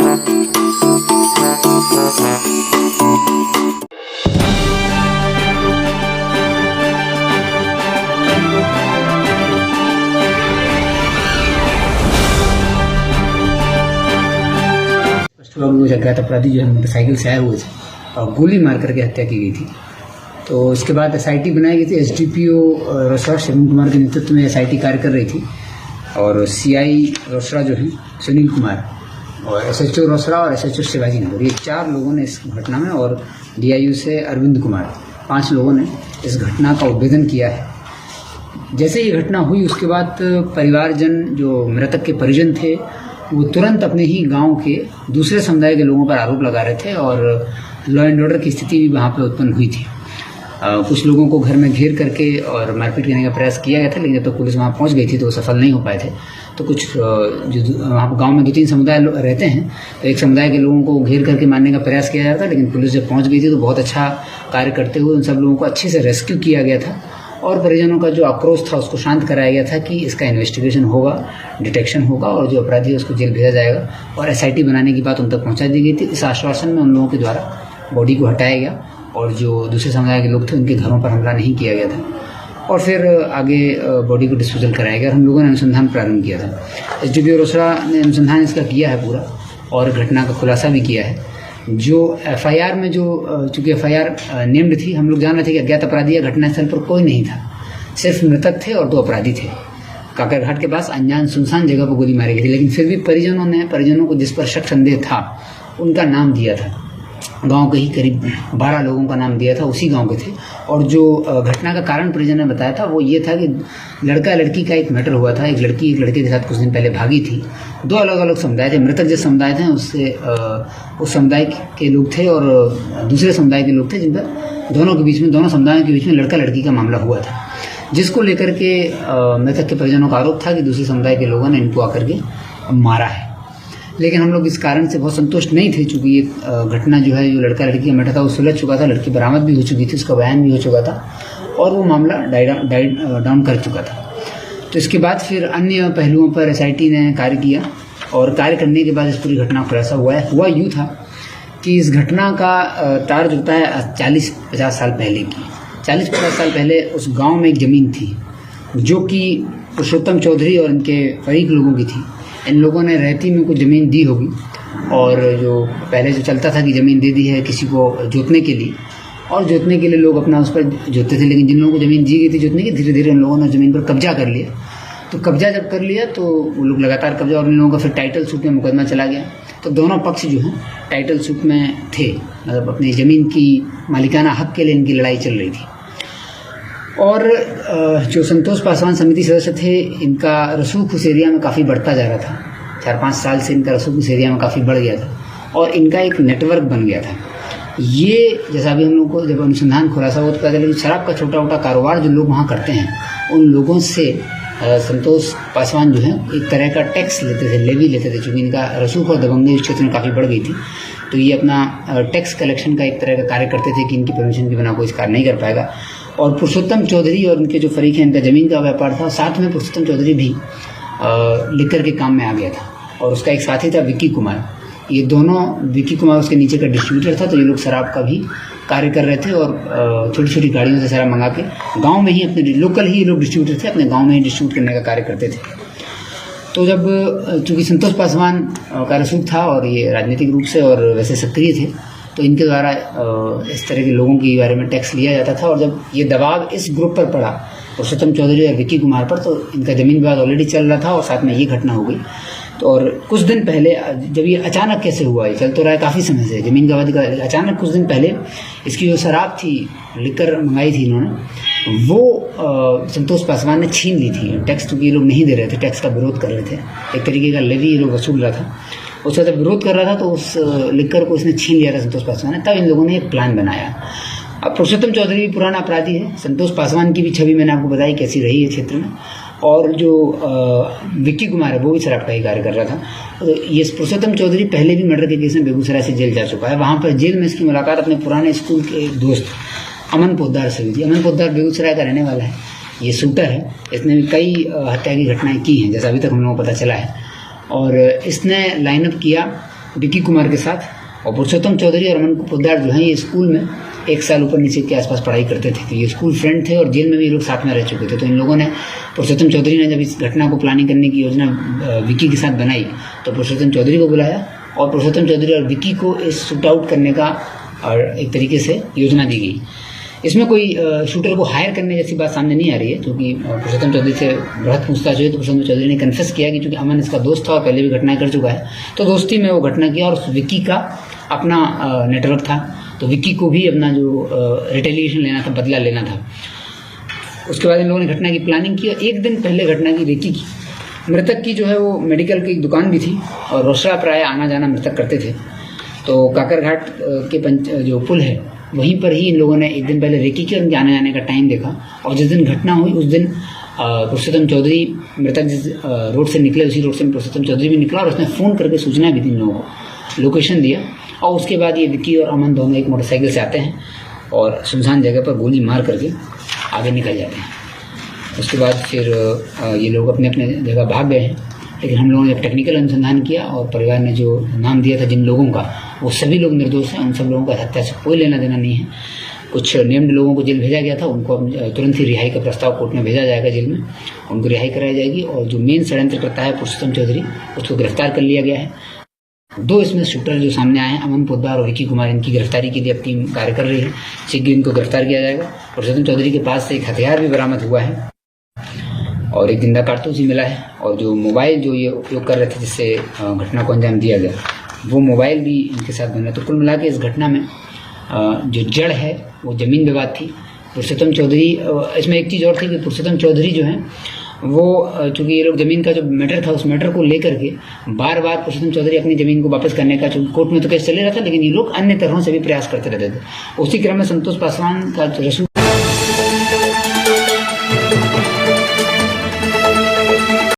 लोग अज्ञात अपराधी जो है मोटरसाइकिल से आए हुए थे और गोली मार करके हत्या की गई थी। तो इसके बाद एसआईटी बनाई गई थी। एसडीपीओ रोसड़ा श्रवण कुमार के नेतृत्व में एसआईटी कार्य कर रही थी और सीआई रोसड़ा जो है सुनील कुमार और एसएचओ रोसड़ा और एसएचओ शिवाजी नगर, ये 4 लोगों ने इस घटना में, और डीआईयू से अरविंद कुमार, 5 लोगों ने इस घटना का उद्भेदन किया है। जैसे ये घटना हुई उसके बाद परिवारजन, जो मृतक के परिजन थे, वो तुरंत अपने ही गांव के दूसरे समुदाय के लोगों पर आरोप लगा रहे थे और लॉ एंड ऑर्डर की स्थिति भी वहाँ पर उत्पन्न हुई थी। कुछ लोगों को घर में घेर करके और मारपीट करने का प्रयास किया गया था, लेकिन जब तक पुलिस वहाँ पहुँच गई थी तो वो सफल नहीं हो पाए थे। तो कुछ जो वहाँ गांव में 2-3 समुदाय रहते हैं, तो एक समुदाय के लोगों को घेर करके मारने का प्रयास किया जा रहा था, लेकिन पुलिस जब पहुँच गई थी तो बहुत अच्छा कार्य करते हुए उन सब लोगों को अच्छे से रेस्क्यू किया गया था और परिजनों का जो आक्रोश था उसको शांत कराया गया था कि इसका इन्वेस्टिगेशन होगा, डिटेक्शन होगा और जो अपराधी है उसको जेल भेजा जाएगा, और एसआईटी बनाने की बात उन तक पहुंचा दी गई थी। इस आश्वासन में उन लोगों के द्वारा बॉडी को हटाया गया और जो दूसरे समुदाय के लोग थे उनके घरों पर हमला नहीं किया गया था और फिर आगे बॉडी को डिस्पोजल कराया गया और हम लोगों ने अनुसंधान प्रारंभ किया था। एसडीपीओ रोसड़ा ने अनुसंधान इसका किया है पूरा और घटना का खुलासा भी किया है। जो एफआईआर में जो चूँकि एफआईआर नेम्ड थी, हम लोग जान रहे थे कि अज्ञात अपराधी या घटनास्थल पर कोई नहीं था, सिर्फ मृतक थे और 2 अपराधी थे। काकरघाट के पास अनजान सुनसान जगह पर गोली मारी गई थी, लेकिन फिर भी परिजनों को जिस पर शक संदेह था उनका नाम दिया था। गांव के ही करीब 12 लोगों का नाम दिया था, उसी गांव के थे। और जो घटना का कारण परिजन ने बताया था वो ये था कि लड़का लड़की का एक मैटर हुआ था। एक लड़की एक लड़के के साथ कुछ दिन पहले भागी थी। 2 अलग अलग समुदाय थे। मृतक जिस समुदाय थे उससे उस समुदाय के लोग थे और दूसरे समुदाय के लोग थे, जिन पर दोनों समुदायों के बीच में लड़का लड़की का मामला हुआ था, जिसको लेकर के मृतक के परिजनों का आरोप था कि दूसरे समुदाय के लोगों ने इनको आकर के मारा है। लेकिन हम लोग इस कारण से बहुत संतुष्ट नहीं थे, चूँकि ये घटना जो है, जो लड़का लड़की का मैटर था वो सुलझ चुका था, लड़की बरामद भी हो चुकी थी, उसका बयान भी हो चुका था और वो मामला डाउन कर चुका था। तो इसके बाद फिर अन्य पहलुओं पर एसआईटी ने कार्य किया और कार्य करने के बाद इस पूरी घटना खुलासा हुआ यूँ था कि इस घटना का तार जुड़ता है 40-50 साल पहले की। 40-50 साल पहले उस गाँव में एक ज़मीन थी जो कि पुरुषोत्तम चौधरी और इनके फरीक लोगों की थी। इन लोगों ने रहती में कुछ ज़मीन दी होगी और जो पहले जो चलता था कि ज़मीन दे दी है किसी को जोतने के लिए, और जोतने के लिए लोग अपना उस पर जोतते थे, लेकिन जिन लोगों को ज़मीन दी गई थी जोतने की, धीरे धीरे उन लोगों ने ज़मीन पर कब्जा कर लिया। तो कब्जा जब कर लिया तो वो लोग लगातार कब्जा, और उन लोगों का फिर टाइटल सूट में मुकदमा चला गया। तो दोनों पक्ष जो हैं टाइटल सूट में थे, मतलब अपनी ज़मीन की मालिकाना हक के लिए इनकी लड़ाई चल रही थी। और जो संतोष पासवान समिति सदस्य थे, इनका रसूख उस एरिया में काफ़ी बढ़ता जा रहा था। 4-5 साल से इनका रसूख उस एरिया में काफ़ी बढ़ गया था और इनका एक नेटवर्क बन गया था। ये जैसा भी हम लोग को जब अनुसंधान खुलासा हुआ तो पता चला कि शराब का छोटा मोटा कारोबार जो लोग वहाँ करते हैं, उन लोगों से संतोष पासवान जो है एक तरह का टैक्स लेते थे, लेवी लेते थे। चूँकि इनका रसूख और दबंगई उस क्षेत्र में काफ़ी बढ़ गई थी, तो ये अपना टैक्स कलेक्शन का एक तरह का कार्य करते थे कि इनकी परमिशन के बिना कोई इस कार्य नहीं कर पाएगा। और पुरुषोत्तम चौधरी और इनके जो फरीक हैं, इनका ज़मीन का व्यापार था। साथ में पुरुषोत्तम चौधरी भी लिकर के काम में आ गया था और उसका एक साथी था विक्की कुमार। ये दोनों, विक्की कुमार उसके नीचे का डिस्ट्रीब्यूटर था। तो ये लोग शराब का भी कार्य कर रहे थे और छोटी छोटी गाड़ियों से शराब मंगा के गांव में ही अपने लोकल ही लोग डिस्ट्रीब्यूटर थे, अपने गांव में ही डिस्ट्रीब्यूट करने का कार्य करते थे। तो जब चूँकि संतोष पासवान का रसूख था और ये राजनीतिक रूप से और वैसे सक्रिय थे, तो इनके द्वारा इस तरह के लोगों के बारे में टैक्स लिया जाता था। और जब ये दबाव इस ग्रुप पर पड़ा, पुरुषोत्तम चौधरी और विक्की कुमार पर, तो इनका ज़मीन विवाद ऑलरेडी चल रहा था और साथ में ये घटना हो गई। तो और कुछ दिन पहले जब ये अचानक कैसे हुआ, ये चल तो रहा है काफ़ी समय से ज़मीन का विवाद का, अचानक कुछ दिन पहले इसकी जो शराब थी, लिकर मंगाई थी इन्होंने, वो संतोष पासवान ने छीन ली थी। टैक्स क्योंकि ये लोग नहीं दे रहे थे, टैक्स का विरोध कर रहे थे, एक तरीके का लेवी ये लोग वसूल रहा था, उसका जब विरोध कर रहा था तो उस लिकर को इसने छीन लिया था संतोष पासवान ने। तब इन लोगों ने एक प्लान बनाया। अब पुरुषोत्तम चौधरी भी पुराना अपराधी है, संतोष पासवान की भी छवि मैंने आपको बताई कैसी रही है क्षेत्र में, और जो विक्की कुमार है वो भी शराब का ही कार्य कर रहा था। तो ये पुरुषोत्तम चौधरी पहले भी मर्डर के केस में बेगूसराय से जेल जा चुका है। वहाँ पर जेल में इसकी मुलाकात अपने पुराने स्कूल के दोस्त अमन पोद्दार से हुई थी। अमन पोद्दार बेगूसराय का रहने वाला है, ये शूटर है, इसने भी कई हत्या की घटनाएं की हैं जैसा अभी तक हम लोगों को पता चला है। और इसने लाइनअप किया विक्की कुमार के साथ, और पुरुषोत्तम चौधरी और अमन पोद्दार जो हैं ये स्कूल में 1 साल ऊपर नीचे के आसपास पढ़ाई करते थे। तो ये स्कूल फ्रेंड थे और जेल में भी ये लोग साथ में रह चुके थे। तो इन लोगों ने, पुरुषोत्तम चौधरी ने जब इस घटना को प्लानिंग करने की योजना विक्की के साथ बनाई तो पुरुषोत्तम चौधरी को बुलाया और पुरुषोत्तम चौधरी और विक्की को इस शूट आउट करने का और एक तरीके से योजना दी गई। इसमें कोई शूटर को हायर करने जैसी बात सामने नहीं आ रही है, क्योंकि पुरुषोत्तम चौधरी से बृहद पूछताछ हुई तो पुरुषोत्तम चौधरी ने कन्फेस किया कि चूंकि अमन इसका दोस्त था और पहले भी घटनाएं कर चुका है, तो दोस्ती में वो घटना किया। और उस विक्की का अपना नेटवर्क था, तो विक्की को भी अपना जो रिटेलिएशन लेना था, बदला लेना था। उसके बाद इन लोगों ने घटना की प्लानिंग की और 1 दिन पहले घटना की रेकी की। मृतक की जो है वो मेडिकल की एक दुकान भी थी और रोसड़ा प्राय आना जाना मृतक करते थे। तो काकरघाट के जो पुल है वहीं पर ही इन लोगों ने 1 दिन पहले रेकी की और उनके आने जाने का टाइम देखा। और जिस दिन घटना हुई उस दिन पुरुषोत्तम चौधरी, मृतक जिस रोड से निकले उसी रोड से पुरुषोत्तम चौधरी भी निकला और उसने फ़ोन करके सूचना भी दी इन लोगों को, लोकेशन दिया। और उसके बाद ये विक्की और अमन दोनों एक मोटरसाइकिल से आते हैं और सुनसान जगह पर गोली मार करके आगे निकल जाते हैं। उसके बाद फिर ये लोग अपने अपने जगह भाग गए हैं। लेकिन हम लोगों ने जब टेक्निकल अनुसंधान किया और परिवार ने जो नाम दिया था जिन लोगों का, वो सभी लोग निर्दोष हैं। उन सब लोगों का हत्या से कोई लेना देना नहीं है। कुछ नेम्ड लोगों को जेल भेजा गया था, उनको तुरंत ही रिहाई का प्रस्ताव कोर्ट में भेजा जाएगा, जेल में उनको रिहाई कराई जाएगी। और जो मेन षड्यंत्र करता है पुरुषोत्तम चौधरी, उसको गिरफ्तार कर लिया गया है। 2 इसमें शूटर जो सामने आए हैं, अमन पोद्दार और विक्की कुमार, इनकी गिरफ्तारी के लिए अब टीम कार्य कर रही है। शीघ्र इनको गिरफ्तार किया जाएगा। पुरुषोत्तम चौधरी के पास से एक हथियार भी बरामद हुआ है और एक जिंदा कारतूस ही मिला है। और जो मोबाइल जो ये उपयोग कर रहे थे जिससे घटना को अंजाम दिया गया, वो मोबाइल भी इनके साथ बना। तो कुल मिला के इस घटना में जो जड़ है वो ज़मीन विवाद थी। पुरुषोत्तम चौधरी, इसमें एक चीज़ और थी कि पुरुषोत्तम चौधरी जो हैं वो, चूँकि ये लोग ज़मीन का जो मैटर था उस मैटर को लेकर के बार बार पुरुषोत्तम चौधरी अपनी ज़मीन को वापस करने का, चूँकि कोर्ट में तो केस चले रहा था, लेकिन ये लोग अन्य तरहों से भी प्रयास करते रहते थे। उसी क्रम में संतोष पासवान का रसूख